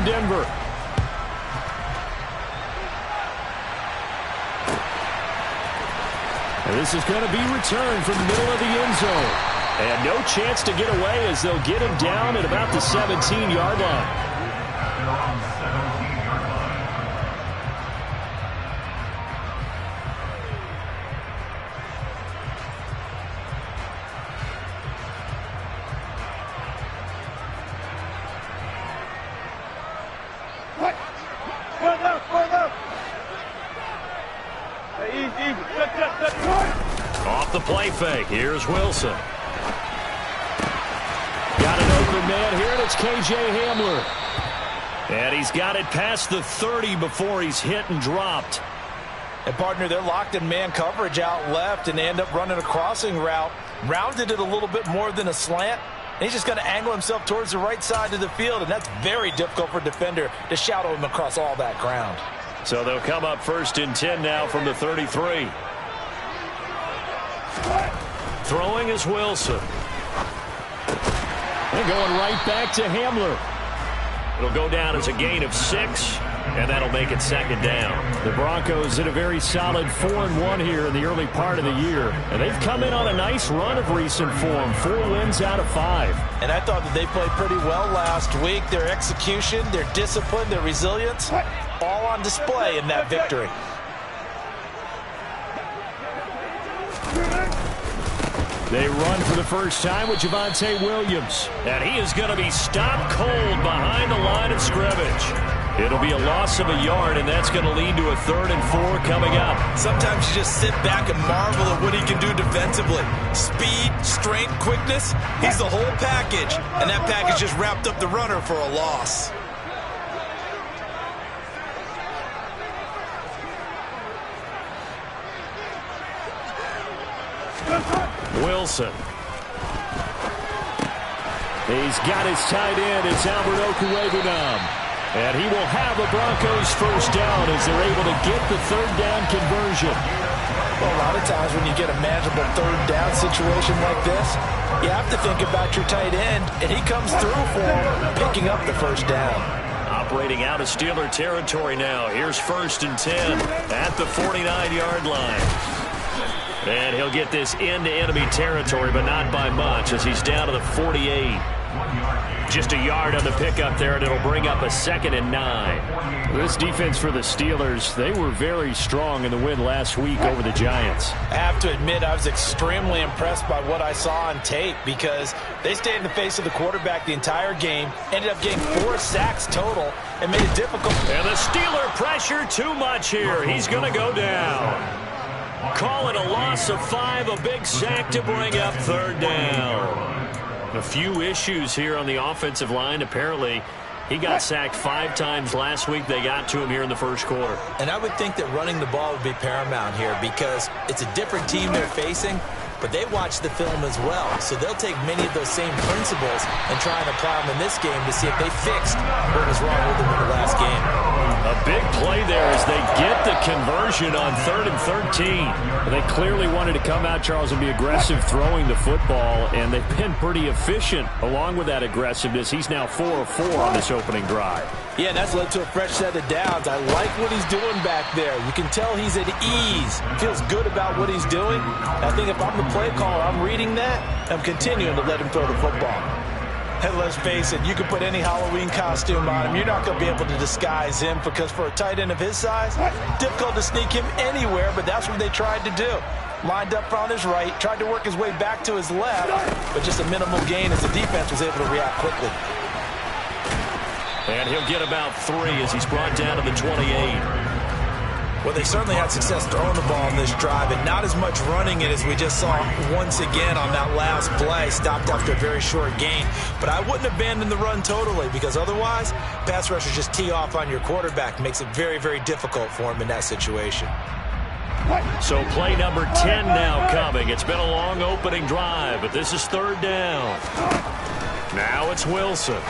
from Denver. And this is going to be returned from the middle of the end zone. And no chance to get away as they'll get him down at about the 17-yard line. Off the play fake. Here's Wilson. Got an open man here, and it's K.J. Hamler. And he's got it past the 30 before he's hit and dropped. And, partner, they're locked in man coverage out left, and they end up running a crossing route. Rounded it a little bit more than a slant. And he's just going to angle himself towards the right side of the field, and that's very difficult for a defender to shadow him across all that ground. So they'll come up 1st and 10 now from the 33. Throwing is Wilson. They're going right back to Hamler. It'll go down as a gain of 6, and that'll make it 2nd down. The Broncos in a very solid 4-1 here in the early part of the year. And they've come in on a nice run of recent form. 4 wins out of 5. And I thought that they played pretty well last week. Their execution, their discipline, their resilience, all on display in that victory. They run for the first time with Javonte Williams. And he is going to be stopped cold behind the line of scrimmage. It'll be a loss of a yard, and that's going to lead to a 3rd and 4 coming up. Sometimes you just sit back and marvel at what he can do defensively. Speed, strength, quickness, he's the whole package. And that package just wrapped up the runner for a loss. Wilson. He's got his tight end. It's Albert Okwuegbunam. And he will have the Broncos first down as they're able to get the 3rd down conversion. Well, a lot of times when you get a manageable 3rd down situation like this, you have to think about your tight end, and he comes through for him, picking up the 1st down. Operating out of Steeler territory now. Here's 1st and 10 at the 49-yard line. And he'll get this into enemy territory, but not by much as he's down to the 48. Just a yard on the pickup there, and it'll bring up a 2nd and 9. This defense for the Steelers, they were very strong in the win last week over the Giants. I have to admit, I was extremely impressed by what I saw on tape because they stayed in the face of the quarterback the entire game, ended up getting 4 sacks total, and made it difficult. And the Steeler pressure too much here. He's going to go down. Call it a loss of 5, a big sack to bring up 3rd down. A few issues here on the offensive line. Apparently, he got sacked 5 times last week. They got to him here in the 1st quarter. And I would think that running the ball would be paramount here because it's a different team they're facing, but they watch the film as well. So they'll take many of those same principles and try and apply them in this game to see if they fixed what was wrong with them in the last game. A big play there as they get the conversion on 3rd and 13. They clearly wanted to come out, Charles, and be aggressive throwing the football, and they've been pretty efficient along with that aggressiveness. He's now 4 of 4 on this opening drive. Yeah, and that's led to a fresh set of downs. I like what he's doing back there. You can tell he's at ease. Feels good about what he's doing. I think if I'm the play caller, I'm reading that. I'm continuing to let him throw the football. And let's face it, you can put any Halloween costume on him. You're not going to be able to disguise him because for a tight end of his size, difficult to sneak him anywhere, but that's what they tried to do. Lined up on his right, tried to work his way back to his left, but just a minimal gain as the defense was able to react quickly. And he'll get about 3 as he's brought down to the 28. Well, they certainly had success throwing the ball in this drive, and not as much running it as we just saw once again on that last play. Stopped after a very short gain. But I wouldn't abandon the run totally because otherwise, pass rushers just tee off on your quarterback. Makes it very, very difficult for him in that situation. So play number 10 now coming. It's been a long opening drive, but this is 3rd down. Now it's Wilson.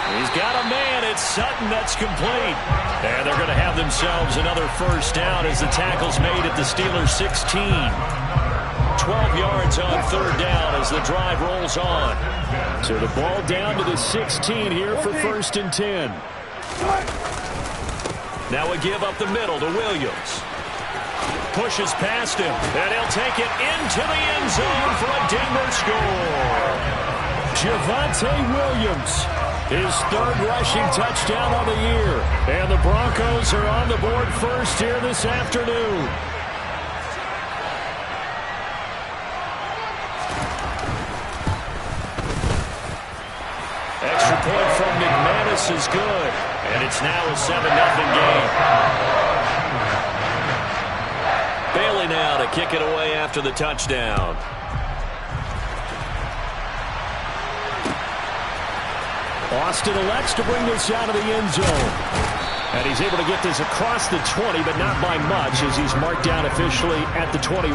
He's got a man. It's Sutton. That's complete. And they're going to have themselves another 1st down as the tackle's made at the Steelers' 16. 12 yards on third down as the drive rolls on. So the ball down to the 16 here for 1st and 10. Now a give up the middle to Williams. Pushes past him, and he'll take it into the end zone for a Denver score. Javonte Williams, his 3rd rushing touchdown on the year. And the Broncos are on the board first here this afternoon. Extra point from McManus is good, and it's now a 7-0 game. Bailey now to kick it away after the touchdown. Austin elects to bring this out of the end zone. And he's able to get this across the 20, but not by much, as he's marked down officially at the 21.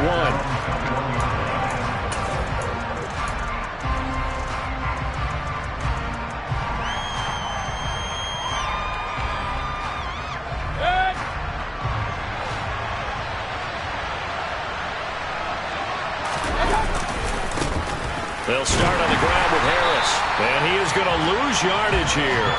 They'll start on the ground with Harris, and he is going to lose yardage here.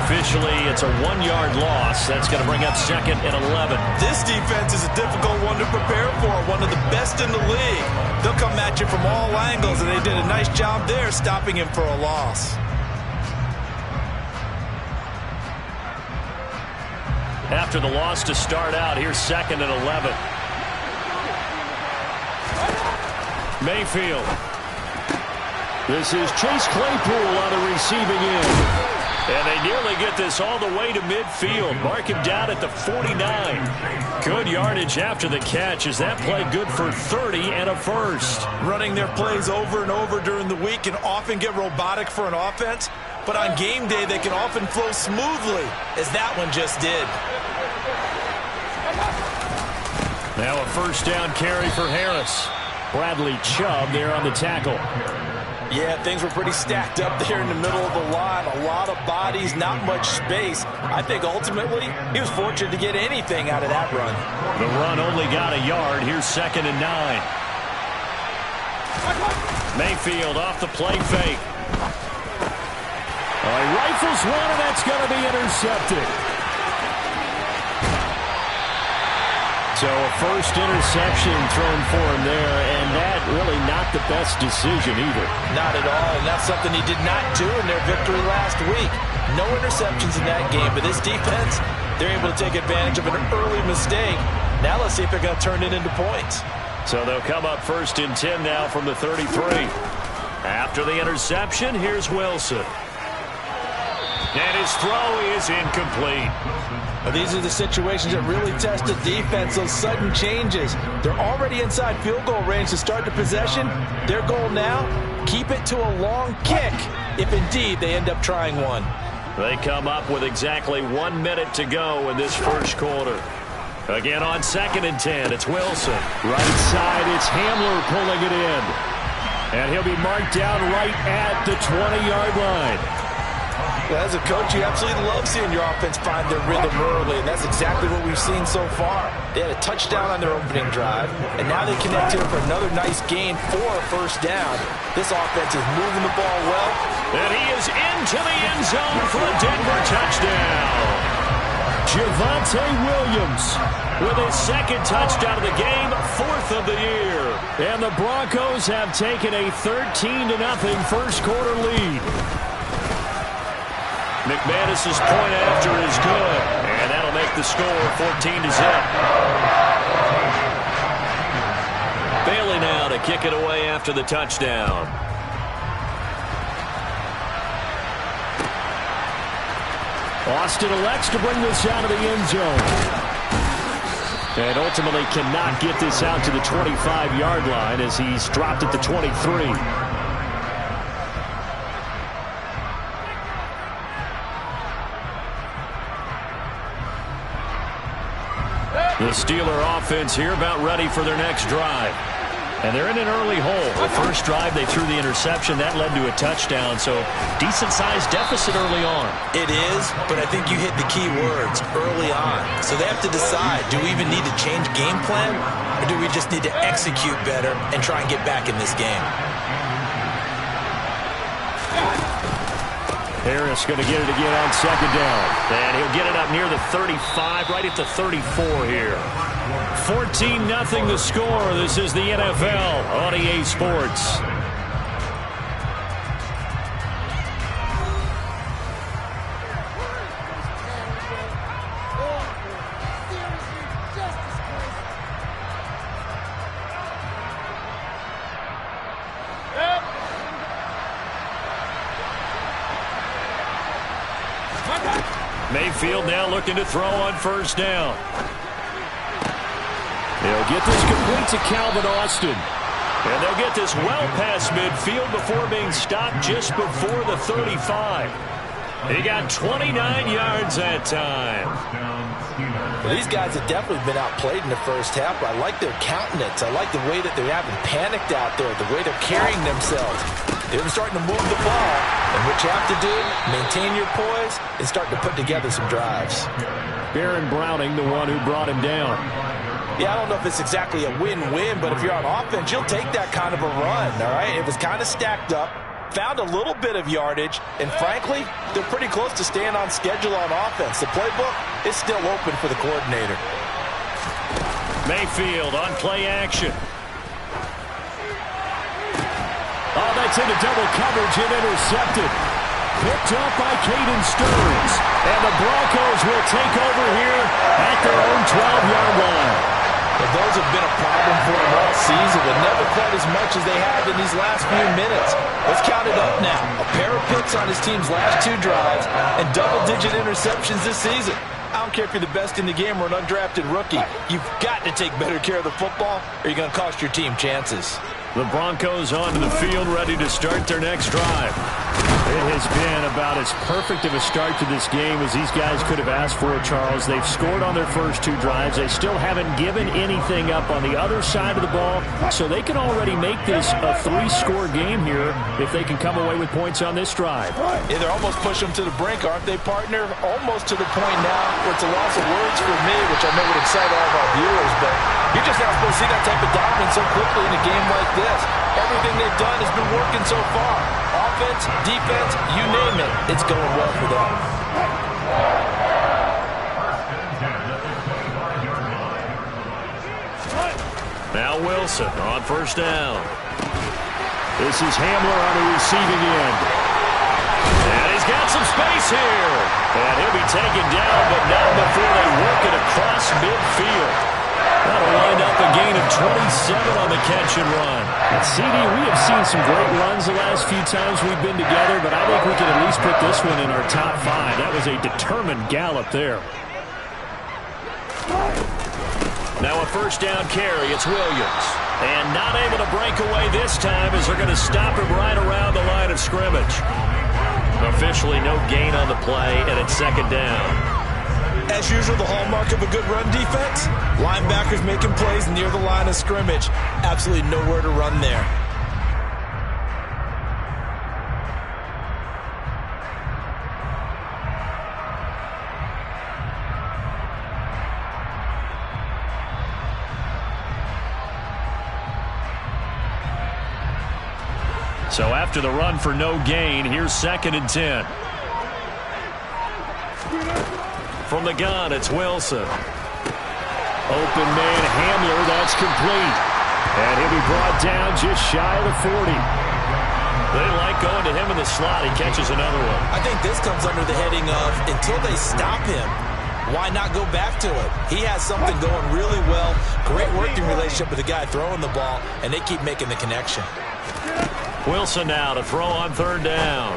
Officially, it's a 1-yard loss. That's going to bring up 2nd and 11. This defense is a difficult one to prepare for, one of the best in the league. They'll come at you from all angles, and they did a nice job there stopping him for a loss. After the loss to start out, here's 2nd and 11. Mayfield. This is Chase Claypool on the receiving end. And they nearly get this all the way to midfield. Mark him down at the 49. Good yardage after the catch. Is that play good for 30 and a first? Running their plays over and over during the week can often get robotic for an offense, but on game day they can often flow smoothly, as that one just did. Now a first down carry for Harris. Bradley Chubb there on the tackle. Yeah, things were pretty stacked up there in the middle of the line. A lot of bodies, not much space. I think ultimately he was fortunate to get anything out of that run. The run only got a yard. Here's 2nd and 9. Mayfield off the play fake. He rifles one, and that's going to be intercepted. So a first interception thrown for him there, and that really not the best decision either. Not at all, and that's something he did not do in their victory last week. No interceptions in that game, but this defense, they're able to take advantage of an early mistake. Now let's see if they're going to turn it into points. So they'll come up 1st and 10 now from the 33. After the interception, here's Wilson. And his throw is incomplete. Well, these are the situations that really test the defense, those sudden changes. They're already inside field goal range to start the possession. Their goal now, keep it to a long kick, if indeed they end up trying one. They come up with exactly 1 minute to go in this first quarter. Again on 2nd and 10, it's Wilson. Right side, it's Hamler pulling it in. And he'll be marked down right at the 20-yard line. Well, as a coach, you absolutely love seeing your offense find their rhythm early, and that's exactly what we've seen so far. They had a touchdown on their opening drive, and now they connect here for another nice gain for a first down. This offense is moving the ball well. And he is into the end zone for a Denver touchdown. Javonte Williams with his 2nd touchdown of the game, 4th of the year. And the Broncos have taken a 13-0 first quarter lead. McManus's point after is good, and that'll make the score 14-0. Bailey now to kick it away after the touchdown. Austin elects to bring this out of the end zone. And ultimately cannot get this out to the 25-yard line as he's dropped at the 23. The Steeler offense here about ready for their next drive. And they're in an early hole. The first drive, they threw the interception. That led to a touchdown. So decent-sized deficit early on. It is, but I think you hit the key words early on. So they have to decide, do we even need to change game plan, or do we just need to execute better and try and get back in this game? Harris going to get it again on second down. And he'll get it up near the 35, right at the 34 here. 14-0 the score. This is the NFL on EA Sports. Mayfield now looking to throw on first down. They'll get this complete to Calvin Austin. And they'll get this well past midfield before being stopped just before the 35. He got 29 yards that time. Well, these guys have definitely been outplayed in the first half. I like their countenance. I like the way that they haven't panicked out there, the way they're carrying themselves. They're starting to move the ball. And what you have to do, maintain your poise, and start to put together some drives. Baron Browning, the one who brought him down. Yeah, I don't know if it's exactly a win-win, but if you're on offense, you'll take that kind of a run, all right? It was kind of stacked up, found a little bit of yardage, and frankly, they're pretty close to staying on schedule on offense. The playbook is still open for the coordinator. Mayfield on play action. Oh, that's into double coverage and intercepted. Picked up by Caden Stearns. And the Broncos will take over here at their own 12-yard line. Well, those have been a problem for them all season, but never quite as much as they have in these last few minutes. Let's count it up now. A pair of picks on his team's last two drives and double-digit interceptions this season. I don't care if you're the best in the game or an undrafted rookie. You've got to take better care of the football or you're going to cost your team chances. The Broncos onto the field, ready to start their next drive. It has been about as perfect of a start to this game as these guys could have asked for, Charles. They've scored on their first two drives. They still haven't given anything up on the other side of the ball, so they can already make this a three-score game here if they can come away with points on this drive. Yeah, they're almost pushing them to the brink, aren't they, partner? Almost to the point now where it's a loss of words for me, which I know would excite all of our viewers, but you're just not supposed to see that type of dominance so quickly in a game like this. Everything they've done has been working so far. Offense, defense, you name it, it's going well for them. Now Wilson on first down. This is Hamler on the receiving end. And he's got some space here. And he'll be taken down, but not before they work it across midfield. That'll wind up a gain of 27 on the catch and run. And CD, we have seen some great runs the last few times we've been together, but I think we can at least put this one in our top five. That was a determined gallop there. Now a first down carry. It's Williams. And not able to break away this time as they're going to stop him right around the line of scrimmage. Officially no gain on the play, and it's second down. As usual, the hallmark of a good run defense, linebackers making plays near the line of scrimmage. Absolutely nowhere to run there. So after the run for no gain, here's 2nd and 10. From the gun, it's Wilson. Open man Hamler, that's complete. And he'll be brought down just shy of the 40. They like going to him in the slot. He catches another one. I think this comes under the heading of, until they stop him, why not go back to it? He has something going really well. Great working relationship with the guy throwing the ball, and they keep making the connection. Wilson now to throw on third down.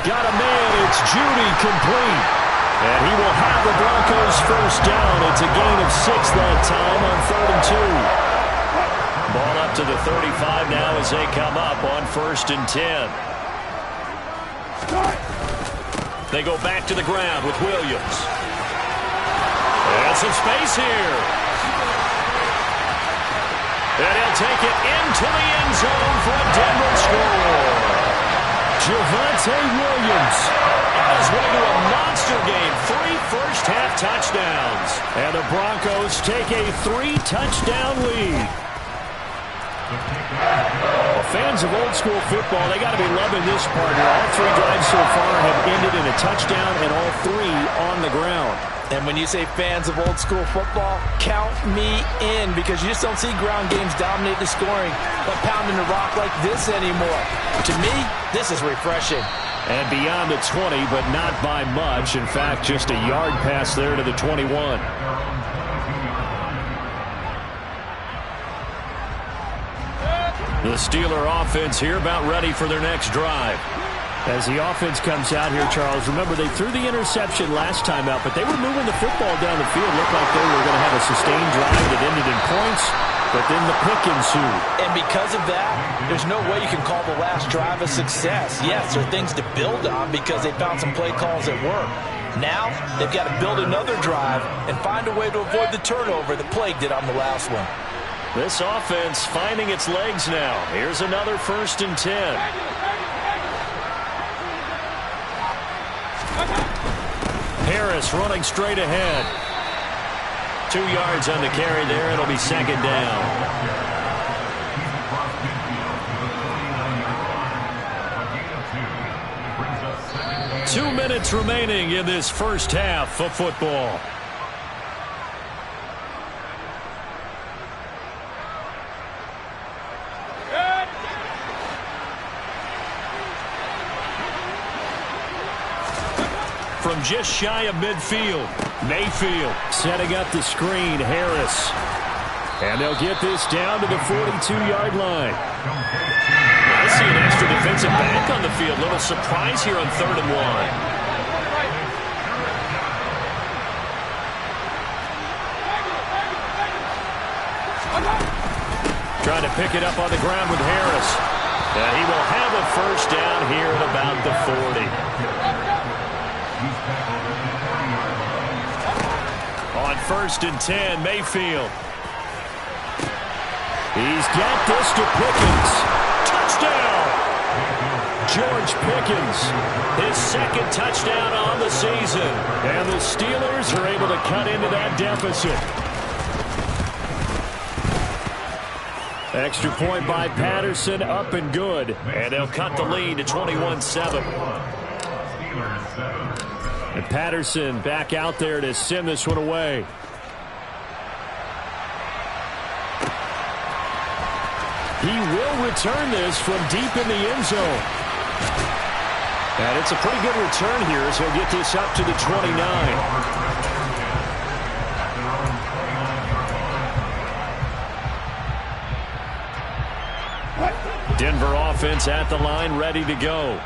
Got a man, it's Judy, complete. And he will have the Broncos first down. It's a gain of 6 that time on 3rd and 2. Ball up to the 35 now as they come up on 1st and 10. They go back to the ground with Williams. And some space here. And he'll take it into the end zone for a Denver score. Javonte Williams On his way to a monster game. 3 first-half touchdowns. And the Broncos take a 3-touchdown lead. Well, fans of old-school football, they got to be loving this part here. All 3 drives so far have ended in a touchdown, and all 3 on the ground. And when you say fans of old-school football, count me in, because you just don't see ground games dominate the scoring, but pounding the rock like this anymore. To me, this is refreshing. And beyond the 20, but not by much. In fact, just a yard pass there to the 21. The Steeler offense here about ready for their next drive. As the offense comes out here, Charles, remember they threw the interception last time out, but they were moving the football down the field. Looked like they were going to have a sustained drive that ended in points, but then the pick ensued. And because of that, there's no way you can call the last drive a success. Yes, there are things to build on because they found some play calls that work. Now, they've got to build another drive and find a way to avoid the turnover that plagued it on the last one. This offense finding its legs now. Here's another 1st and 10. Harris running straight ahead. 2 yards on the carry there. It'll be 2nd down. Two minutes remaining in this first half of football. From just shy of midfield, Mayfield setting up the screen, Harris. And they'll get this down to the 42-yard line. I see an extra defensive back on the field. Little surprise here on 3rd and 1. Trying to pick it up on the ground with Harris. And he will have a first down here at about the 40. On 1st and 10, Mayfield. He's got this to Pickens. Touchdown! George Pickens. His 2nd touchdown on the season. And the Steelers are able to cut into that deficit. Extra point by Patterson, up and good. And they'll cut the lead to 21-7. And Patterson back out there to send this one away. He will return this from deep in the end zone. And it's a pretty good return here as he'll get this up to the 29. Denver offense at the line, ready to go.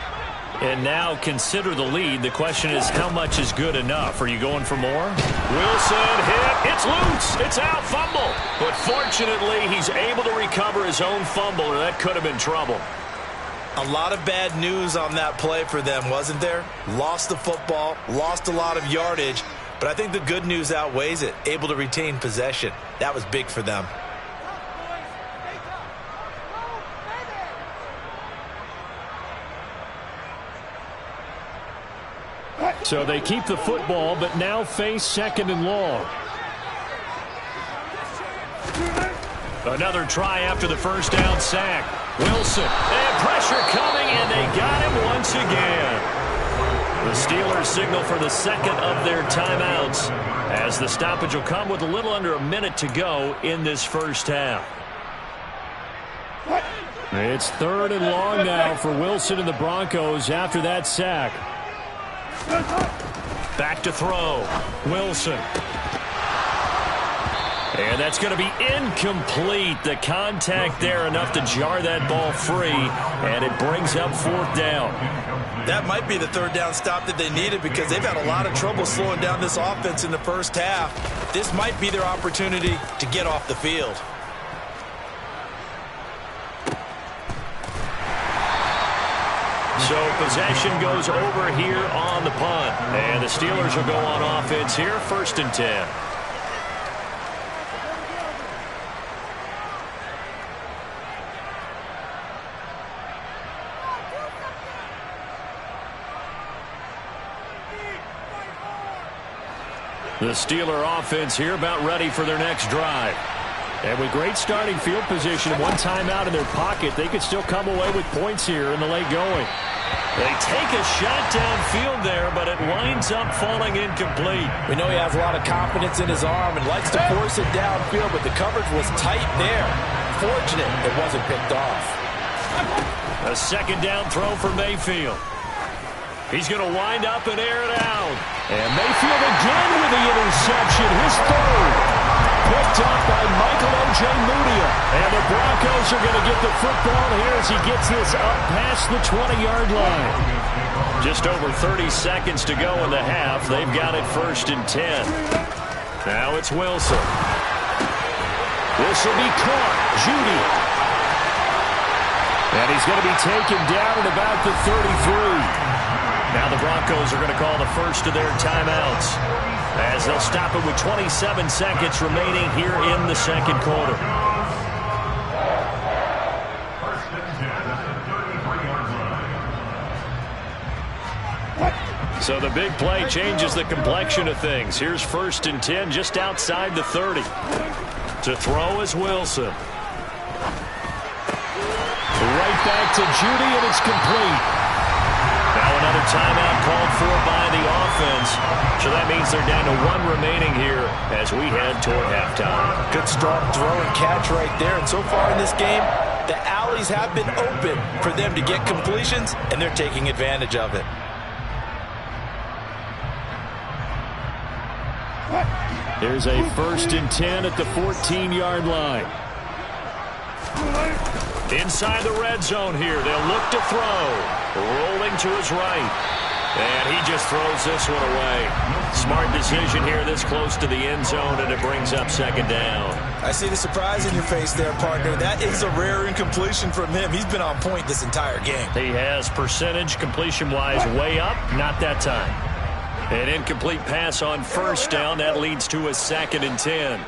And now consider the lead. The question is, how much is good enough? Are you going for more? Wilson hit. It's loose. It's out. Fumble. But fortunately, he's able to recover his own fumble, or that could have been trouble. A lot of bad news on that play for them, wasn't there? Lost the football, lost a lot of yardage, but I think the good news outweighs it. Able to retain possession. That was big for them. So they keep the football, but now face 2nd and long. Another try after the first down sack. Wilson, and pressure coming, and they got him once again. The Steelers signal for the 2nd of their timeouts as the stoppage will come with a little under a minute to go in this first half. It's 3rd and long now for Wilson and the Broncos after that sack. Back to throw. Wilson. And that's going to be incomplete. The contact there enough to jar that ball free, and it brings up 4th down. That might be the 3rd down stop that they needed because they've had a lot of trouble slowing down this offense in the first half. This might be their opportunity to get off the field. So possession goes over here on the punt. And the Steelers will go on offense here, 1st and 10. The Steeler offense here about ready for their next drive. And with great starting field position, one timeout in their pocket, they could still come away with points here in the late going. They take a shot downfield there, but it winds up falling incomplete. We know he has a lot of confidence in his arm and likes to force it downfield, but the coverage was tight there. Fortunate it wasn't picked off. A second down throw for Mayfield. He's going to wind up and air it out. And Mayfield again with the interception, his third. Picked up by Michael Ojemudia. And the Broncos are going to get the football here as he gets this up past the 20-yard line. Just over 30 seconds to go in the half. They've got it 1st and 10. Now it's Wilson. This will be caught. Judy. And he's going to be taken down at about the 33. Now the Broncos are going to call the first of their timeouts as they'll stop it with 27 seconds remaining here in the second quarter. So the big play changes the complexion of things. Here's 1st and 10 just outside the 30. To throw is Wilson. Right back to Judy, and it's complete. Now another timeout called for by the offense. So that means they're down to 1 remaining here as we head toward halftime. Good strong throw and catch right there. And so far in this game, the alleys have been open for them to get completions, and they're taking advantage of it. There's a 1st and 10 at the 14-yard line. Inside the red zone here. They'll look to throw. Rolling to his right. And he just throws this one away. Smart decision here this close to the end zone, and it brings up 2nd down. I see the surprise in your face there, partner. That is a rare incompletion from him. He's been on point this entire game. He has percentage completion-wise way up. Not that time. An incomplete pass on 1st down. That leads to a 2nd and 10.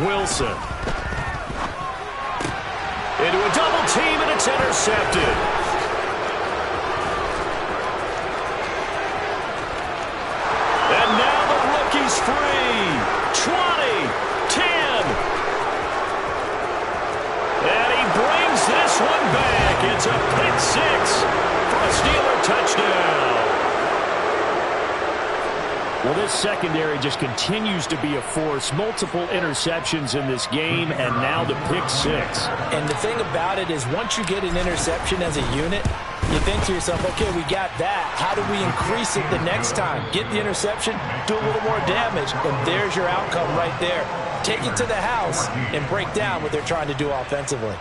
Wilson. Into a double team, and it's intercepted. And now the rookie's free. 20, 10. And he brings this one back. It's a pick 6 for a Steeler touchdown. Well, this secondary just continues to be a force. Multiple interceptions in this game, and now the pick 6. And the thing about it is once you get an interception as a unit, you think to yourself, okay, we got that. How do we increase it the next time? Get the interception, do a little more damage, and there's your outcome right there. Take it to the house and break down what they're trying to do offensively.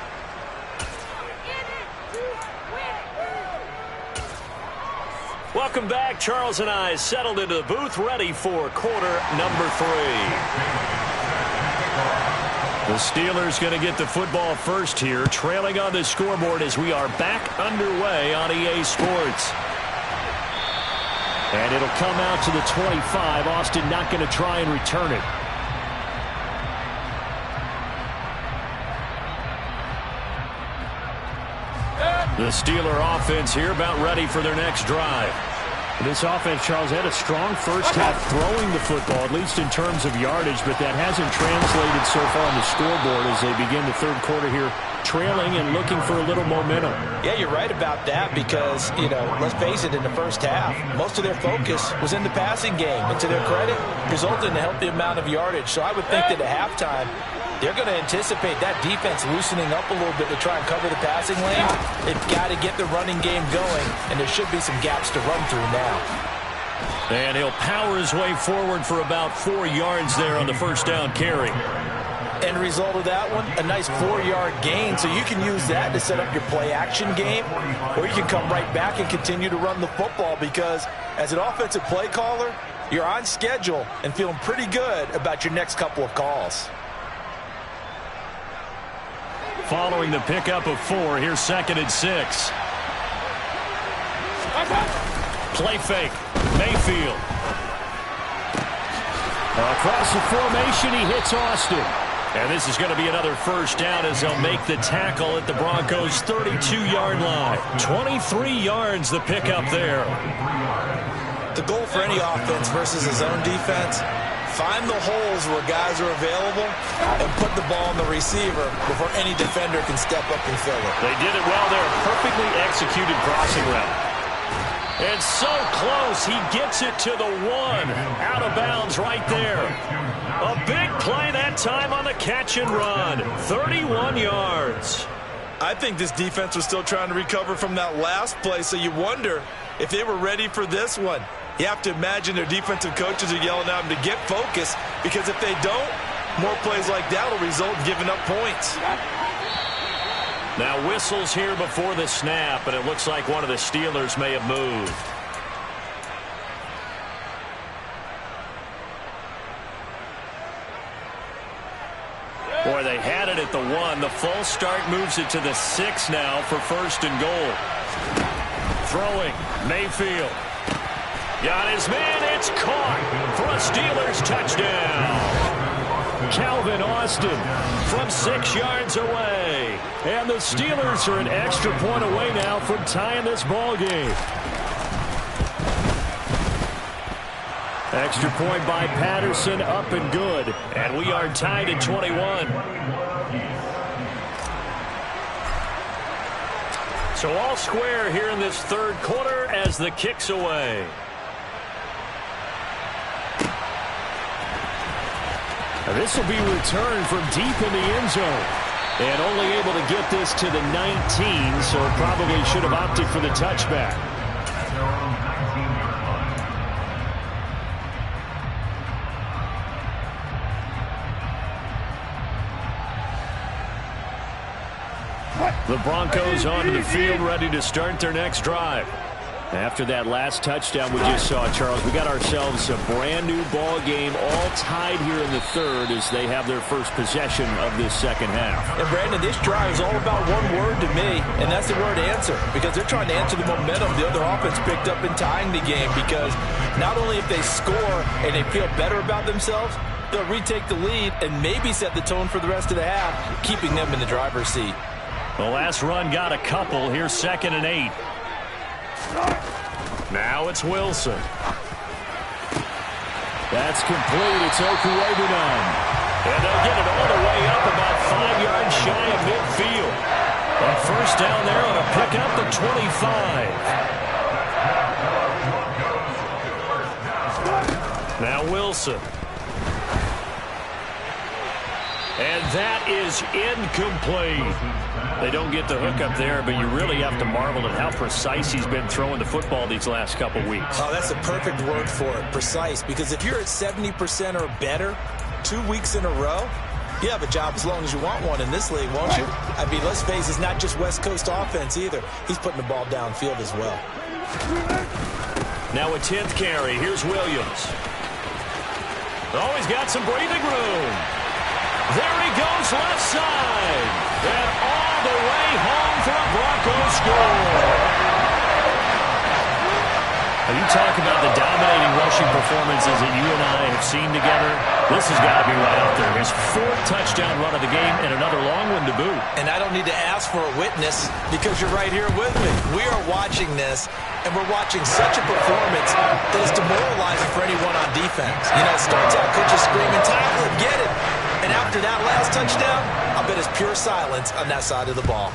Welcome back. Charles and I settled into the booth, ready for quarter number 3. The Steelers going to get the football first here, trailing on the scoreboard as we are back underway on EA Sports. And it'll come out to the 25. Austin not going to try and return it. The Steeler offense here about ready for their next drive. This offense, Charles, had a strong first half throwing the football, at least in terms of yardage, but that hasn't translated so far on the scoreboard as they begin the third quarter here, trailing and looking for a little momentum. Yeah, you're right about that because, you know, let's face it, in the first half, most of their focus was in the passing game. And to their credit, resulted in a healthy amount of yardage. So I would think that at halftime, they're going to anticipate that defense loosening up a little bit to try and cover the passing lane. They've got to get the running game going, and there should be some gaps to run through now. And he'll power his way forward for about 4 yards there on the first down carry. End result of that one, a nice 4-yard gain, so you can use that to set up your play-action game, or you can come right back and continue to run the football because as an offensive play caller, you're on schedule and feeling pretty good about your next couple of calls. Following the pickup of 4, here's 2nd and 6. Play fake. Mayfield. Across the formation, he hits Austin. And this is going to be another first down as they'll make the tackle at the Broncos' 32-yard line. 23 yards the pickup there. The goal for any offense versus his own defense, find the holes where guys are available and put the ball on the receiver before any defender can step up and fill it. They did it well there. Perfectly executed crossing route. And so close, he gets it to the 1. Out of bounds right there. A big play that time on the catch and run. 31 yards. I think this defense was still trying to recover from that last play, so you wonder if they were ready for this one. You have to imagine their defensive coaches are yelling at them to get focused, because if they don't, more plays like that will result in giving up points. Now whistles here before the snap, and it looks like one of the Steelers may have moved. Boy, they had it at the 1. The false start moves it to the 6 now for 1st and goal. Throwing, Mayfield. Got his man, it's caught for a Steelers touchdown. Calvin Austin from 6 yards away. And the Steelers are an extra point away now from tying this ball game. Extra point by Patterson, up and good. And we are tied at 21. So all square here in this 3rd quarter as the kick's away. This will be returned from deep in the end zone. And only able to get this to the 19, so probably should have opted for the touchback. The Broncos onto the field, ready to start their next drive. After that last touchdown we just saw, Charles, we got ourselves a brand new ball game, all tied here in the 3rd as they have their first possession of this 2nd half. And Brandon, this drive is all about one word to me, and that's the word answer, because they're trying to answer the momentum the other offense picked up in tying the game, because not only if they score and they feel better about themselves, they'll retake the lead and maybe set the tone for the rest of the half, keeping them in the driver's seat. The last run got a couple. Here's 2nd and 8. Now it's Wilson. That's complete. It's Okuegbunam. And they'll get it all the way up about 5 yards shy of midfield. On 1st down there on a pickup the 25. Now Wilson. And that is incomplete. They don't get the hook up there, but you really have to marvel at how precise he's been throwing the football these last couple weeks. Oh, that's the perfect word for it, precise, because if you're at 70% or better 2 weeks in a row, you have a job as long as you want one in this league, won't you? I mean, let's face it, it's not just West Coast offense either. He's putting the ball downfield as well. Now a 10th carry. Here's Williams. Oh, he's got some breathing room. There he goes left side. And all the way home for a Broncos score. You talk about the dominating rushing performances that you and I have seen together. This has got to be right out there. His 4th touchdown run of the game and another long one to boot. And I don't need to ask for a witness because you're right here with me. We are watching this, and we're watching such a performance that is demoralizing for anyone on defense. You know, it starts out coaches screaming, tackle it, get it. And after that last touchdown, I bet it's pure silence on that side of the ball.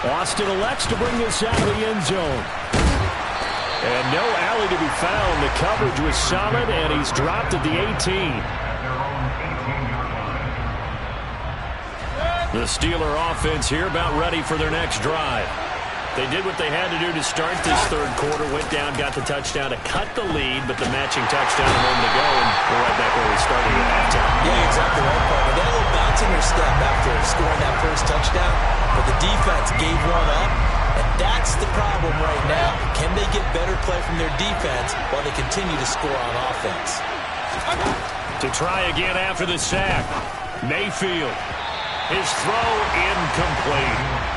Austin elects to bring this out of the end zone. And no alley to be found. The coverage was solid, and he's dropped at the 18. The Steeler offense here about ready for their next drive. They did what they had to do to start this 3rd quarter. Went down, got the touchdown to cut the lead, but the matching touchdown a moment ago, and we're right back where we started at halftime. Yeah, exactly right, partner. They had a little bounce in their step after scoring that first touchdown, but the defense gave one up, and that's the problem right now. Can they get better play from their defense while they continue to score on offense? To try again after the sack, Mayfield. His throw incomplete.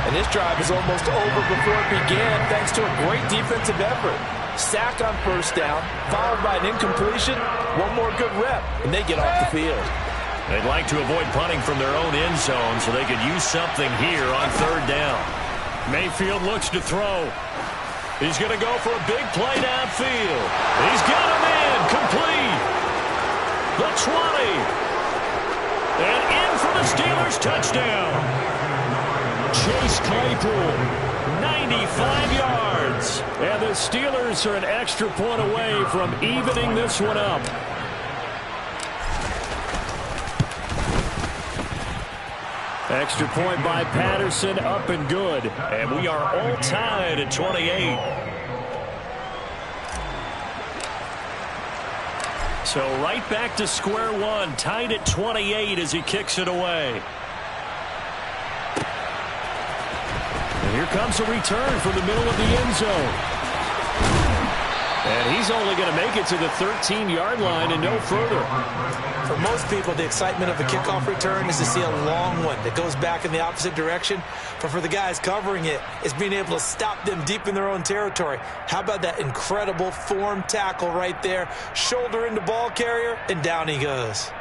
And this drive is almost over before it began thanks to a great defensive effort. Sack on 1st down, followed by an incompletion, one more good rep, and they get off the field. They'd like to avoid punting from their own end zone so they could use something here on 3rd down. Mayfield looks to throw. He's going to go for a big play downfield. He's got him in. Complete. The 20. And in for the Steelers touchdown. Chase Claypool, 95 yards. And the Steelers are an extra point away from evening this one up. Extra point by Patterson, up and good. And we are all tied at 28. So right back to square one, tied at 28 as he kicks it away. And here comes a return from the middle of the end zone. And he's only going to make it to the 13-yard line and no further. For most people, the excitement of a kickoff return is to see a long one that goes back in the opposite direction. But for the guys covering it, it's being able to stop them deep in their own territory. How about that incredible form tackle right there? Shoulder into ball carrier, and down he goes.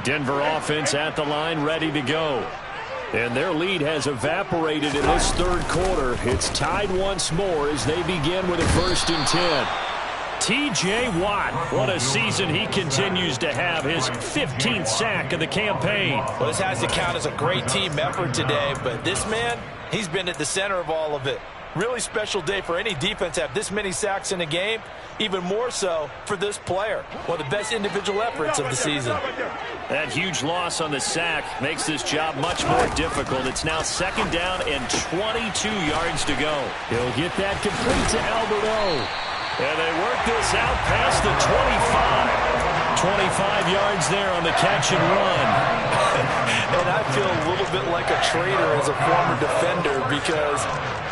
Denver offense at the line, ready to go. And their lead has evaporated in this third quarter. It's tied once more as they begin with a 1st and 10. T.J. Watt, what a season he continues to have. His 15th sack of the campaign. Well, this has to count as a great team effort today, but this man, he's been at the center of all of it. Really special day for any defense to have this many sacks in a game. Even more so for this player. One of the best individual efforts of the season. That huge loss on the sack makes this job much more difficult. It's now 2nd down and 22 yards to go. He'll get that complete to Alberto. And they work this out past the 25. 25 yards there on the catch and run. And I feel a little bit like a traitor as a former defender because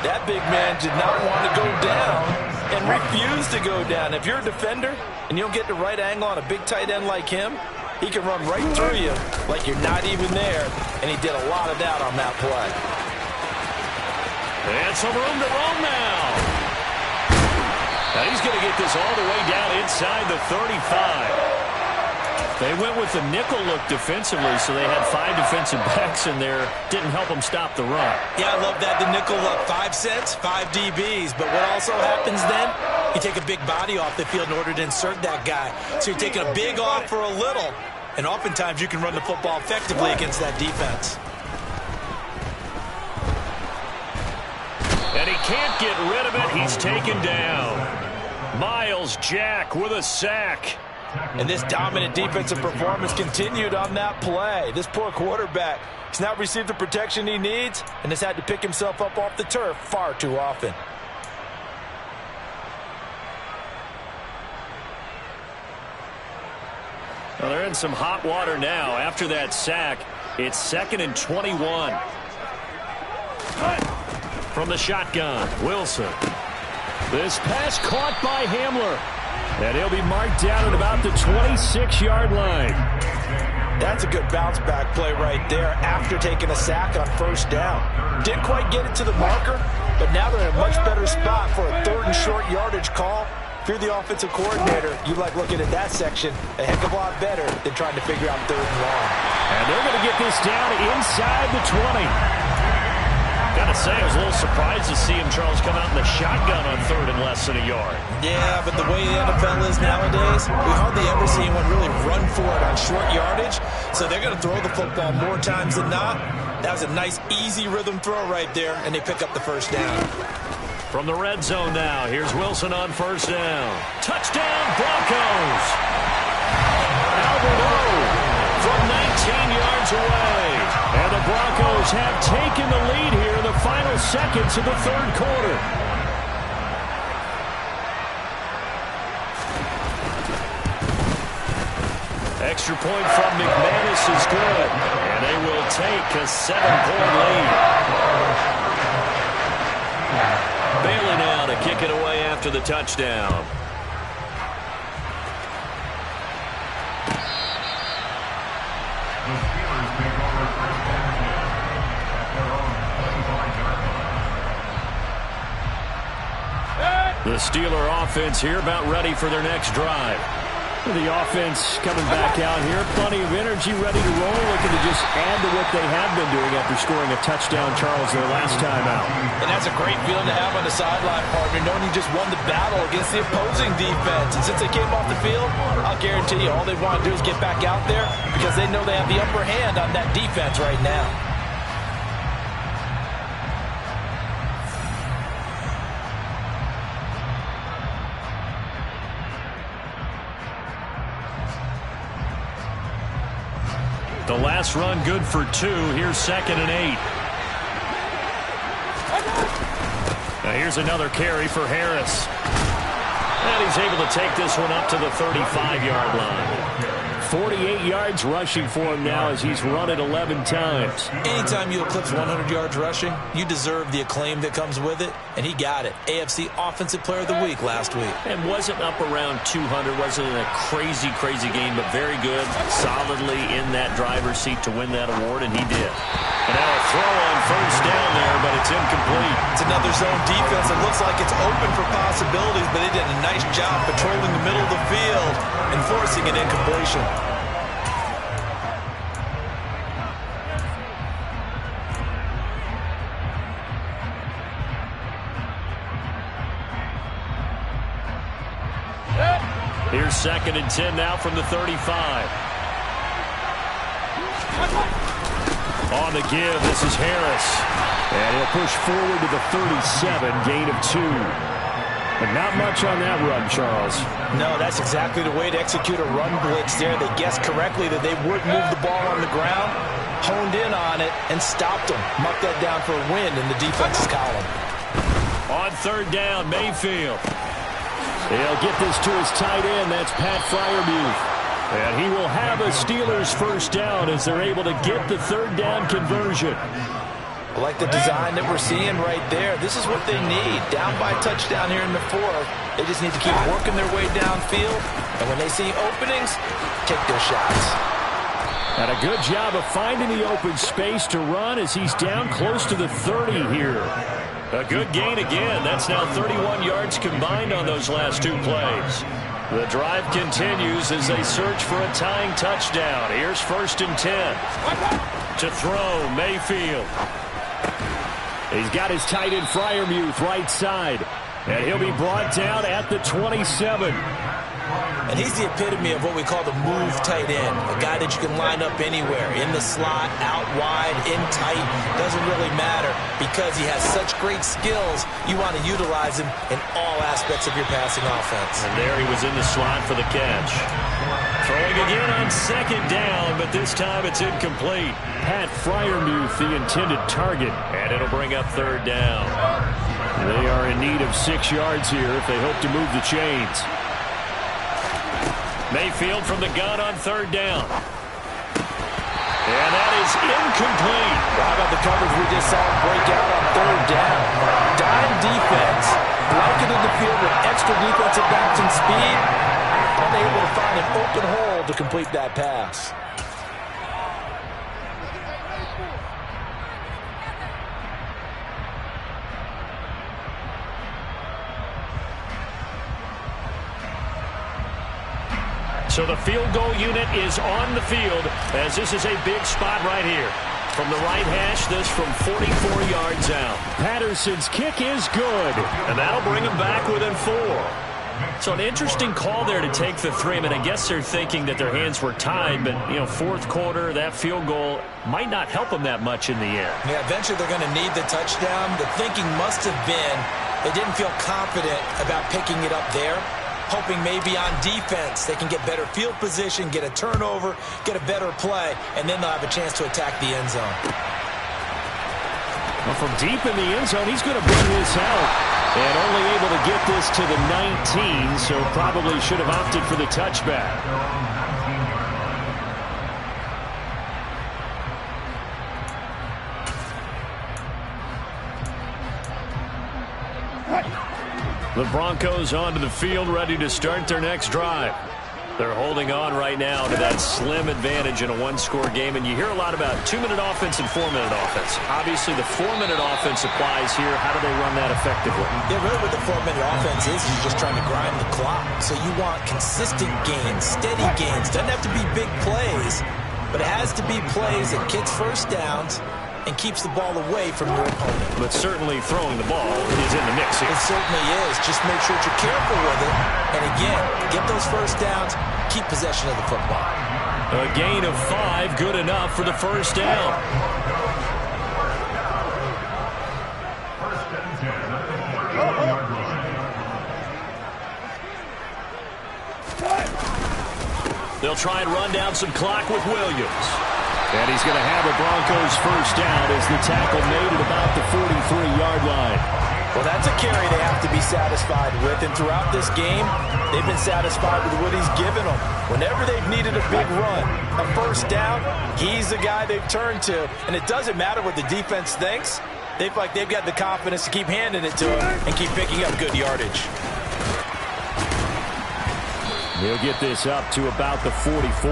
that big man did not want to go down and refused to go down. If you're a defender and you don't get the right angle on a big tight end like him, he can run right through you like you're not even there, and he did a lot of that on that play. And some room to roam now. Now he's going to get this all the way down inside the 35. They went with the nickel look defensively, so they had 5 defensive backs in there. Didn't help them stop the run. Yeah, I love that. The nickel look, 5 cents, 5 DBs. But what also happens then, you take a big body off the field in order to insert that guy. So you're taking a big off for a little. And oftentimes you can run the football effectively against that defense. And he can't get rid of it. He's taken down. Myles Jack with a sack. And this dominant defensive performance continued on that play. This poor quarterback has not received the protection he needs and has had to pick himself up off the turf far too often. Well, they're in some hot water now. After that sack, it's 2nd and 21. From the shotgun, Wilson. This pass caught by Hamler. And he'll be marked down at about the 26-yard line. That's a good bounce back play right there after taking a sack on 1st down. Didn't quite get it to the marker, but now they're in a much better spot for a 3rd and short yardage call. If you're the offensive coordinator, you like looking at that section a heck of a lot better than trying to figure out 3rd and long. And they're going to get this down inside the 20. Gotta say, I was a little surprised to see him, Charles, come out in the shotgun on 3rd and less than a yard. Yeah, but the way the NFL is nowadays, we hardly ever see anyone really run for it on short yardage. So they're going to throw the football more times than not. That was a nice, easy rhythm throw right there, and they pick up the 1st down. From the red zone now, here's Wilson on 1st down. Touchdown, Broncos! Alberto from 19 yards away. And the Broncos have taken the lead here in the final seconds of the 3rd quarter. Extra point from McManus is good. And they will take a 7-point lead. Bailey now to kick it away after the touchdown. The Steeler offense here about ready for their next drive. The offense coming back out here. Plenty of energy, ready to roll, looking to just add to what they have been doing after scoring a touchdown, Charles, their last time out. And that's a great feeling to have on the sideline, partner, knowing you just won the battle against the opposing defense. And since they came off the field, I'll guarantee you all they want to do is get back out there because they know they have the upper hand on that defense right now. The last run good for 2. Here's 2nd and 8. Now here's another carry for Harris. And he's able to take this one up to the 35-yard line. 48 yards rushing for him now as he's run it 11 times. Anytime you eclipse 100 yards rushing, you deserve the acclaim that comes with it, and he got it. AFC Offensive Player of the Week last week. And wasn't up around 200, wasn't a crazy game, but very good, solidly in that driver's seat to win that award, and he did. And now a throw on first down there, but it's incomplete. It's another zone defense. It looks like it's open for possibilities, but they did a nice job patrolling the middle of the field and forcing an incompletion. Here's 2nd and 10 now from the 35. On the give, this is Harris. And he'll push forward to the 37, gain of 2. But not much on that run, Charles. No, that's exactly the way to execute a run blitz there. They guessed correctly that they would move the ball on the ground, honed in on it, and stopped them. Marked that down for a win in the defense's column. On 3rd down, Mayfield. He'll get this to his tight end. That's Pat Freiermuth. And he will have a Steelers first down as they're able to get the 3rd down conversion. I like the design that we're seeing right there. This is what they need. Down by a touchdown here in the 4th. They just need to keep working their way downfield. And when they see openings, take their shots. And a good job of finding the open space to run as he's down close to the 30 here. A good gain again. That's now 31 yards combined on those last 2 plays. The drive continues as they search for a tying touchdown. Here's 1st and 10. To throw, Mayfield. He's got his tight end Freiermuth right side. And he'll be brought down at the 27. And he's the epitome of what we call the move tight end. A guy that you can line up anywhere. In the slot, out wide, in tight. Doesn't really matter because he has such great skills. You want to utilize him in all aspects of your passing offense. And there he was in the slot for the catch. Throwing again on 2nd down, but this time it's incomplete. Pat Freiermuth, the intended target. And it'll bring up 3rd down. They are in need of 6 yards here if they hope to move the chains. Mayfield from the gun on 3rd down. And that is incomplete. How about the coverage we just saw break out on 3rd down? Dime defense, blanketed the field with extra defensive backs and speed. Unable to find an open hole to complete that pass. So the field goal unit is on the field as this is a big spot right here. From the right hash, this from 44 yards out. Patterson's kick is good. And that'll bring him back within 4. So an interesting call there to take the 3. I mean, I guess they're thinking that their hands were tied, but, you know, 4th quarter, that field goal might not help them that much in the end. Yeah, eventually they're going to need the touchdown. The thinking must have been they didn't feel confident about picking it up there. Hoping maybe on defense they can get better field position, get a turnover, get a better play, and then they'll have a chance to attack the end zone. Well, from deep in the end zone, he's going to bring this out. And only able to get this to the 19, so probably should have opted for the touchback. The Broncos onto the field, ready to start their next drive. They're holding on right now to that slim advantage in a one-score game, and you hear a lot about 2-minute offense and 4-minute offense. Obviously, the 4-minute offense applies here. How do they run that effectively? Yeah, really what the 4-minute offense is you're just trying to grind the clock. So you want consistent gains, steady gains. Doesn't have to be big plays, but it has to be plays that gets first downs and keeps the ball away from your opponent. But certainly throwing the ball is in the mix here. It certainly is. Just make sure that you're careful with it. And again, get those first downs, keep possession of the football. A gain of 5, good enough for the first down. They'll try and run down some clock with Williams. And he's going to have a Broncos first down as the tackle made at about the 43-yard line. Well, that's a carry they have to be satisfied with. And throughout this game, they've been satisfied with what he's given them. Whenever they've needed a big run, a first down, he's the guy they've turned to. And it doesn't matter what the defense thinks. They feel like they've got the confidence to keep handing it to him and keep picking up good yardage. He'll get this up to about the 44.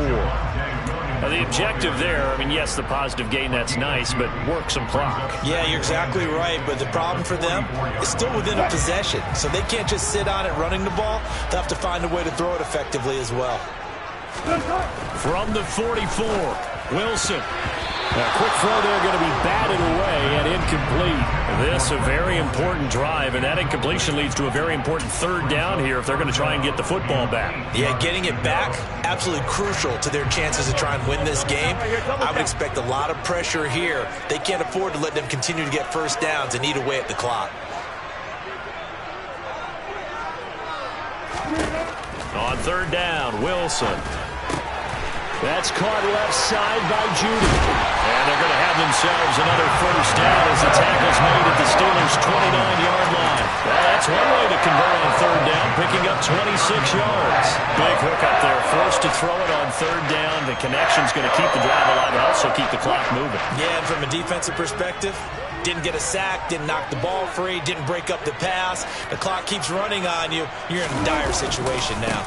Now the objective there, I mean, yes, the positive gain, that's nice, but work some clock. Yeah, you're exactly right, but the problem for them is still within a possession, so they can't just sit on it running the ball. They'll have to find a way to throw it effectively as well. From the 44, Wilson. A quick throw there going to be batted away and incomplete. This a very important drive, and that incompletion leads to a very important third down here if they're going to try and get the football back. Yeah, getting it back, absolutely crucial to their chances to try and win this game. I would expect a lot of pressure here. They can't afford to let them continue to get first downs and eat away at the clock. On third down, Wilson. That's caught left side by Judy. And they're going to have themselves another first down as the tackle's made at the Steelers' 29-yard line. Well, that's one way to convert on third down, picking up 26 yards. Big hook up there, forced to throw it on third down. The connection's going to keep the drive alive and also keep the clock moving. Yeah, and from a defensive perspective, didn't get a sack, didn't knock the ball free, didn't break up the pass. The clock keeps running on you. You're in a dire situation now.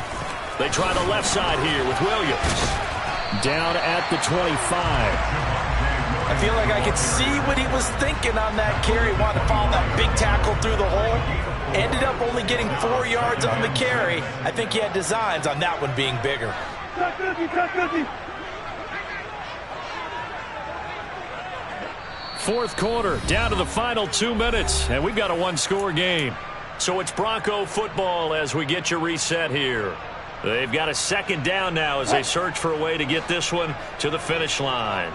They try the left side here with Williams. Down at the 25. I feel like I could see what he was thinking on that carry. Wanted to follow that big tackle through the hole. Ended up only getting 4 yards on the carry. I think he had designs on that one being bigger. Fourth quarter, down to the final 2 minutes, and we've got a one-score game. So it's Bronco football as we get you reset here. They've got a second down now as they search for a way to get this one to the finish line.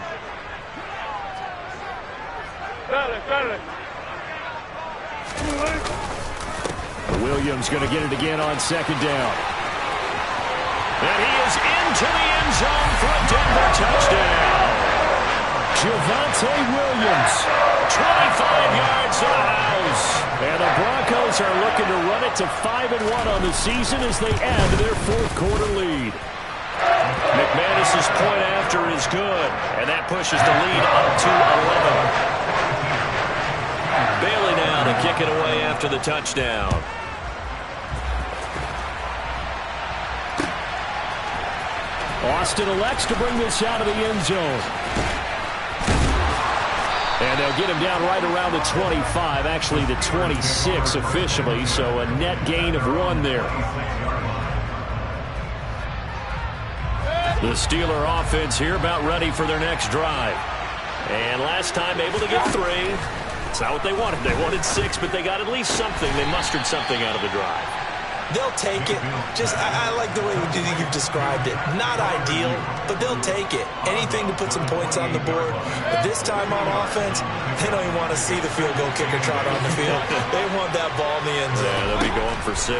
Williams going to get it again on second down. And he is into the end zone for a Denver touchdown. Javonte Williams. 25 yards to the house. And the Broncos are looking to run it to 5-1 on the season as they add to their fourth quarter lead. McManus's point after is good, and that pushes the lead up to 11. Bailey now to kick it away after the touchdown. Austin elects to bring this out of the end zone. And they'll get him down right around the 25, actually the 26 officially, so a net gain of 1 there. The Steeler offense here about ready for their next drive. And last time able to get 3. It's not what they wanted. They wanted 6, but they got at least something. They mustered something out of the drive. They'll take it. Just, I like the way you've described it. Not ideal, but they'll take it. Anything to put some points on the board. But this time on offense, they don't even want to see the field goal kicker trot on the field. They want that ball in the end zone. Yeah, they'll be going for 6.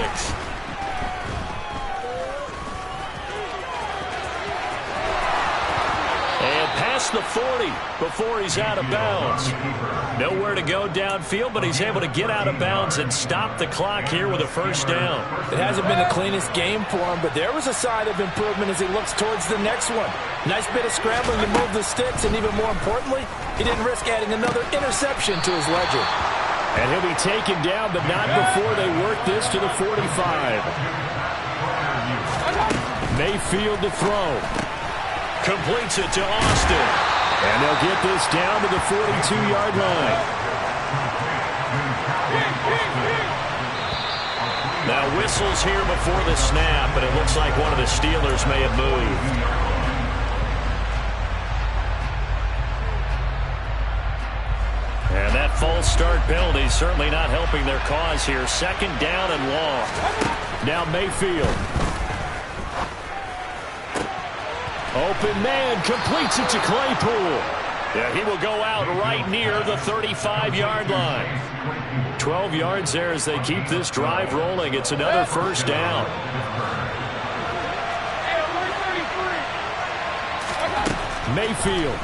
And past the 40 before he's out of bounds. Nowhere to go downfield, but he's able to get out of bounds and stop the clock here with a first down. It hasn't been the cleanest game for him, but there was a sign of improvement as he looks towards the next one. Nice bit of scrambling to move the sticks, and even more importantly, he didn't risk adding another interception to his ledger. And he'll be taken down, but not before they work this to the 45. Mayfield to throw. Completes it to Austin. And they'll get this down to the 42-yard line. Now whistles here before the snap, but it looks like one of the Steelers may have moved. And that false start penalty certainly not helping their cause here. Second down and long. Now Mayfield. Open man, completes it to Claypool. Yeah, he will go out right near the 35-yard line. 12 yards there as they keep this drive rolling. It's another first down. Mayfield.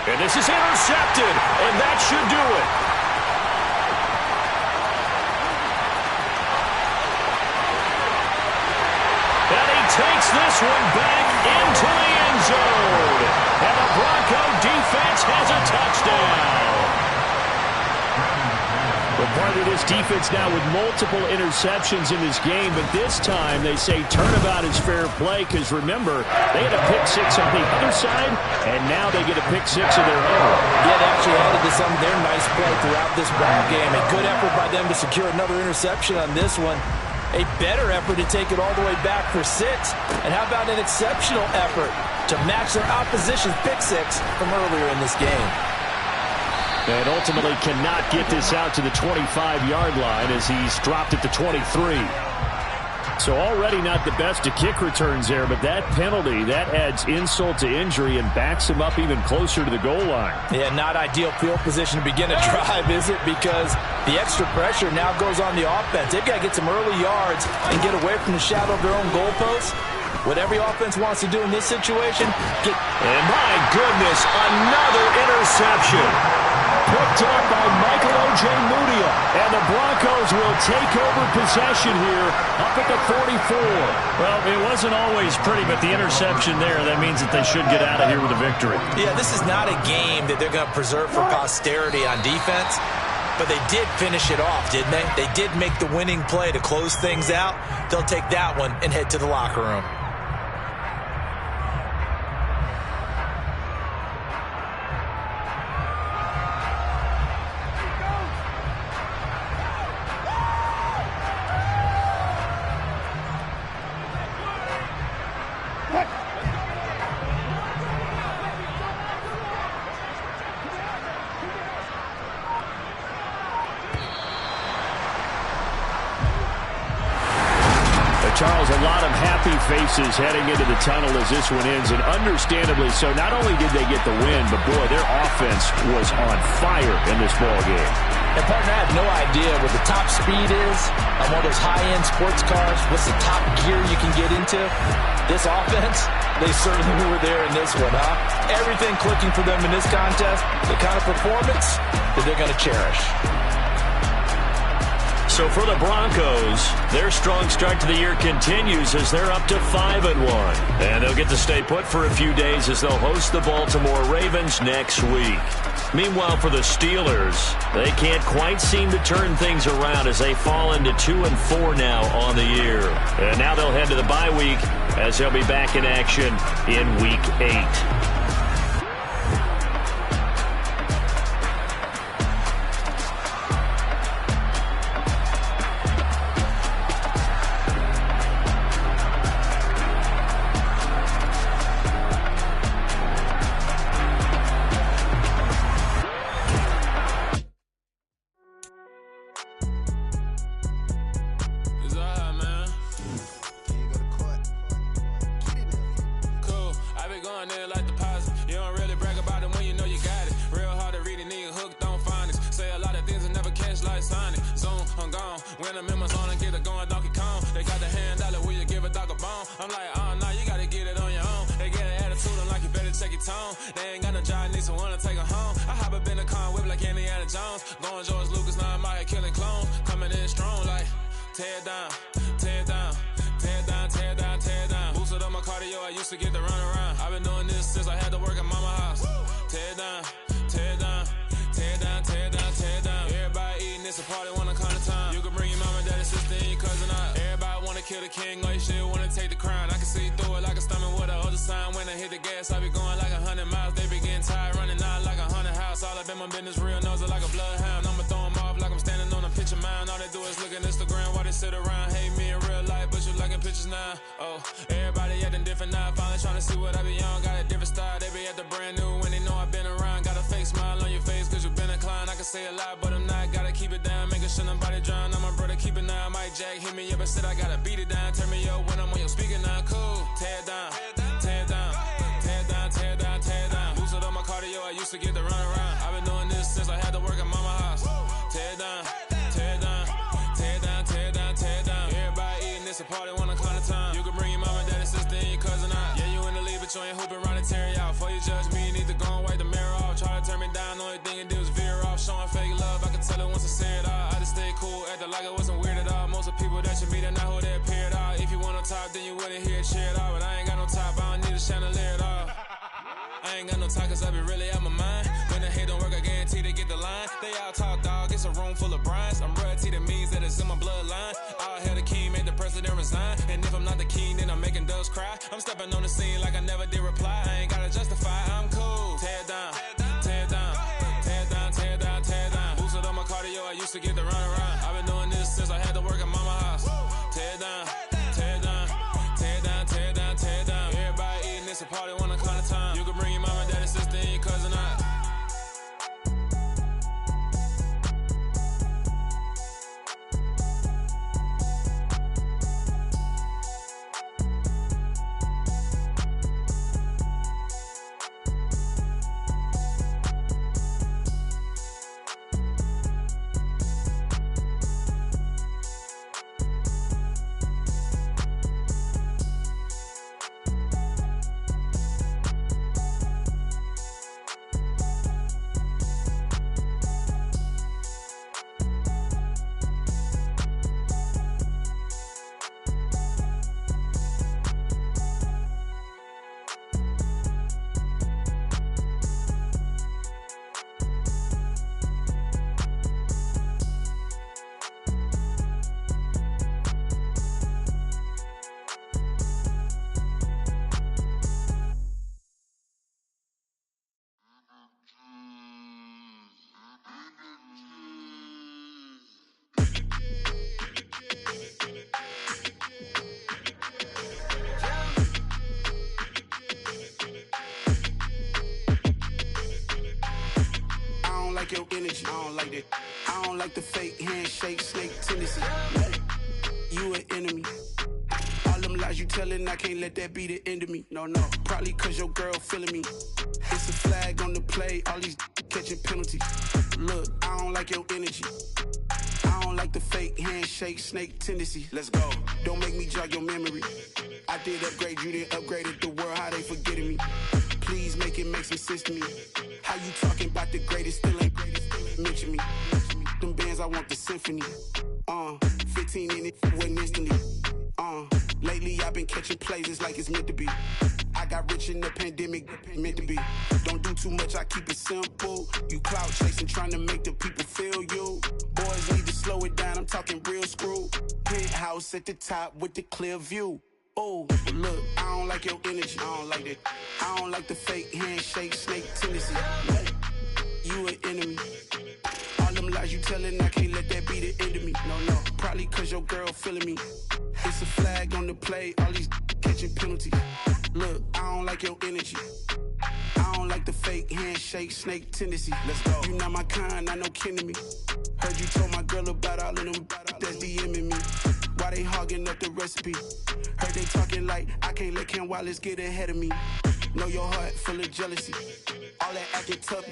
And this is intercepted, and that should do it. And he takes this one back into the end zone. And the Bronco defense has a touchdown. Well, part of this defense now with multiple interceptions in this game, but this time they say turnabout is fair play because, remember, they had a pick six on the other side, and now they get a pick six of their own. Yeah, they actually added to some of their nice play throughout this ball game. A good effort by them to secure another interception on this one. A better effort to take it all the way back for six. And how about an exceptional effort to match their opposition's pick six from earlier in this game? And ultimately cannot get this out to the 25-yard line as he's dropped it to 23. So already not the best to kick returns there, but that penalty, that adds insult to injury and backs him up even closer to the goal line. Yeah, not ideal field position to begin a drive, is it? Because the extra pressure now goes on the offense. They've got to get some early yards and get away from the shadow of their own goalposts. What every offense wants to do in this situation, and my goodness, another interception. Picked up by Michael Ojemudia. And the Broncos will take over possession here up at the 44. Well, it wasn't always pretty, but the interception there, that means that they should get out of here with a victory. Yeah, this is not a game that they're going to preserve for posterity on defense, but they did finish it off, didn't they? They did make the winning play to close things out. They'll take that one and head to the locker room. Charles, a lot of happy faces heading into the tunnel as this one ends, and understandably so. Not only did they get the win, but boy, their offense was on fire in this ball game. And partner, I have no idea what the top speed is on one of those high-end sports cars. What's the top gear you can get into? This offense, they certainly were there in this one, huh? Everything clicking for them in this contest, the kind of performance that they're going to cherish. So for the Broncos, their strong start to the year continues as they're up to 5-1. And they'll get to stay put for a few days as they'll host the Baltimore Ravens next week. Meanwhile, for the Steelers, they can't quite seem to turn things around as they fall into 2-4 now on the year. And now they'll head to the bye week as they'll be back in action in Week 8. kill the king, or you shit wanna take the crown. I can see through it like a stomach with a other sign. When I hit the gas, I be going like 100 miles. They be getting tired, running out like 100 house. All up in my business, real nose it like a bloodhound. I'ma throw 'em off like I'm standing on a picture mound. All they do is look at Instagram while they sit around. Hate me in real life, but you liking pictures now. Oh, everybody acting different now. Finally trying to see what I be on. Got a different style, they be at the brand new when they know I've been around. Got a fake smile on your face, cause you been inclined. I can say a lot, but I'm not. Gotta keep it down, making sure nobody drown. I'm my brother, keep it now. Mike Jack hit me up and said I gotta beat it down. Turn me up when I'm on your speaker now. Cool, tear it down, tear it down, tear it down, tear it down, tear it down. Boosted up my cardio, I used to get the run around. I've been doing this since I had to work at mama house. Tear it down, tear it down, tear it down, tear it down, tear it down. Everybody eating this a party, one o'clock of time. You can bring your mama, daddy, sister, and your cousin out. Yeah, you in the lead, but you ain't hooping around and tear it out. Before you judge me, you need to go and wipe the mirror off. Try to turn me down, only thing it do is veer off. Showing fake love, I can tell it once I say it all. I just stay cool, acting like I wasn't weird at all. Most of the people that you meet are not who they appear at all. If you want on top, then you wouldn't hear it cheer it all. But I ain't got no top, I don't need a chandelier at all. I ain't got no talk, cause I be really out my mind. When the hate don't work, I guarantee they get the line. They all talk, dog, it's a room full of brinds. I'm royalty, that means that it's in my bloodline. All hell the king, made the president resign. And if I'm not the king, then I'm making doves cry. I'm stepping on the scene like I never did reply. I ain't gotta justify, I'm cool. Tear it down, tear it down, tear it down, tear it down, tear it down. Boosted on my cardio, I used to get the run around. I've been doing this since I had to work at mama house. Tear it down, tear it down, tear it down, tear it down, tear it down. Everybody eating this a party, one o'clock of time. You can bring your mama, daddy, sister, and your cousin out. Your energy, I don't like that. I don't like the fake handshake, snake tendency. You an enemy. All them lies you telling, I can't let that be the end of me. No, probably cause your girl feeling me. It's a flag on the play, all these catching penalties. Look, I don't like your energy. I don't like the fake handshake, snake tendency. Let's go. Don't make me jog your memory. I did upgrade, you didn't upgrade it. The world, how they forgetting me. Please make it make some sense to me. How you talking about the greatest, still ain't greatest? Mention me. Them bands, I want the symphony. 15 in it, went instantly. Lately I've been catching plays, it's like it's meant to be. I got rich in the pandemic, meant to be. Don't do too much, I keep it simple. You clout chasing, trying to make the people feel you. Boys need to slow it down, I'm talking real screw. Penthouse at the top with the clear view. Oh, look, I don't like your energy, I don't like that. I don't like the fake handshake, snake tendency. You an enemy. All them lies you telling, I can't let that be the end of me. No, probably cause your girl feeling me. It's a flag on the play, all these catching penalties. Look, I don't like your energy. I don't like the fake handshake, snake tendency. Let's go. You not my kind, I know kin to me. Heard you told my girl about all of them that's DMing me. Why they hogging up the recipe? Heard they talking like I can't let Ken Wallace get ahead of me. Know your heart full of jealousy. All that acting tough,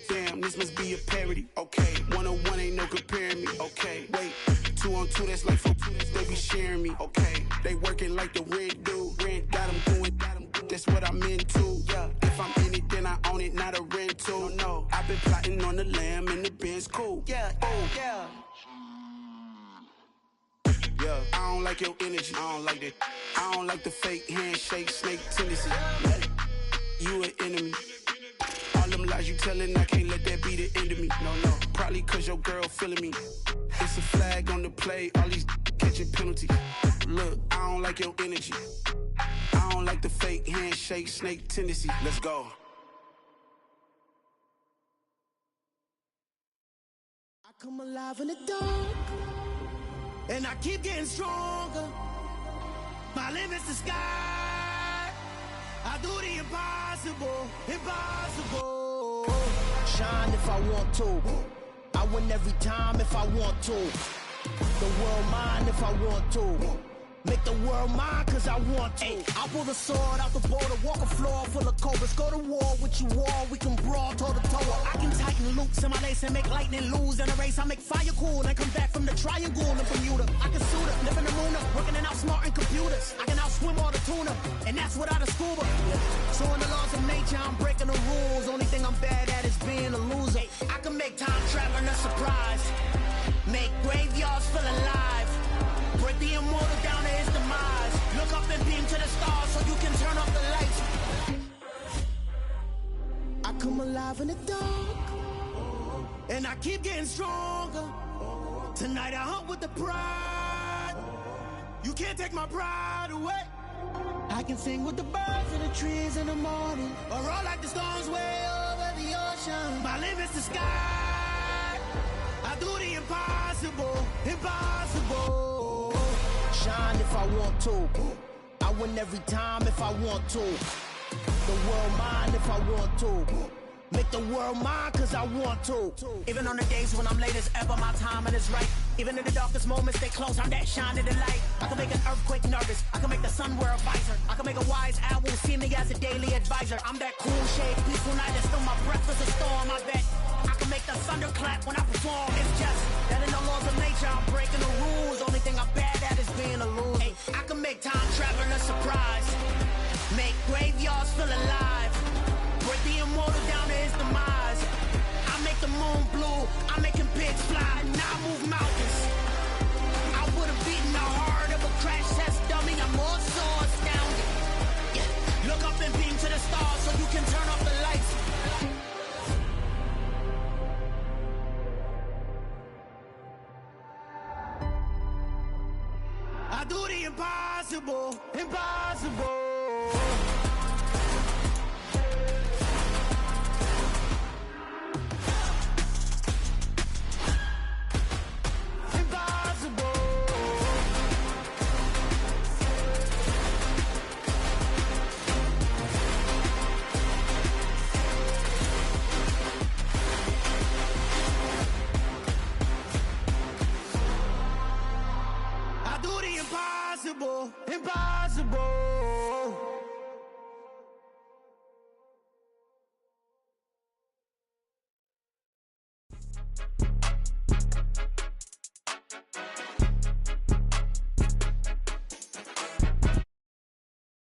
damn, this must be a parody. Okay, 1-on-1 ain't no comparing me. Okay, wait, 2-on-2, that's like 4, they be sharing me. Okay, they working like the rent do. Rent got them doing, that's what I'm into. Yeah, if I'm in it, then I own it, not a rental. No, I've been plotting on the lamb and the Benz cool. Yeah, oh, yeah. Yeah, I don't like your energy, I don't like that. I don't like the fake handshake, snake tendency. You an enemy. All them lies you telling, I can't let that be the end of me. No, probably cause your girl feeling me. It's a flag on the play, all these catching penalties. Look, I don't like your energy. I don't like the fake handshake, snake tendency. Let's go. I come alive in the dark, and I keep getting stronger. My limit's the sky. I do the impossible, impossible. Shine if I want to. I win every time if I want to. The world mine if I want to. Make the world mine cause I want to. I pull the sword out the border, walk a floor full of cobras. Go to war with you all, we can brawl toe to toe. I can tighten loops in my lace and make lightning lose in a race. I make fire cool and come back from the triangle in Bermuda. I can suit up, live in the moon up, working and outsmarting computers. I can outswim all the tuna, and that's without a scuba. So in the laws of nature, I'm breaking the rules. Only thing I'm bad at is being a loser. I can make time traveling a surprise, make graveyards feel alive, break the immortal down to his demise. Look up and beam to the stars so you can turn off the lights. I come alive in the dark, and I keep getting stronger. Tonight I hunt with the pride. You can't take my pride away. I can sing with the birds and the trees in the morning, or roll like the storms way over the ocean. My limit's the sky. I do the impossible, impossible. Shine if I want to. I win every time if I want to. The world mine if I want to. Make the world mine cause I want to. Even on the days when I'm late as ever, my timing is right. Even in the darkest moments, stay close, I'm that shining the light. I can make an earthquake nervous, I can make the sun wear a visor. I can make a wise owl see me as a daily advisor. I'm that cool shade, peaceful night, and still my breath is a storm. I bet I can make the thunder clap when I perform. It's just that in the laws of nature, I'm breaking the rules. Only thing I'm bad at is being a loser. I can make time traveling a surprise, make graveyards feel alive, break the immortal down to his demise. I make the moon blue, I'm making pigs fly, now I move mountains. I would've beaten the heart of a crash test dummy, I'm more so astounded. Yeah. Look up and beam to the stars so you can turn off the lights. I do the impossible, impossible. Impossible, impossible.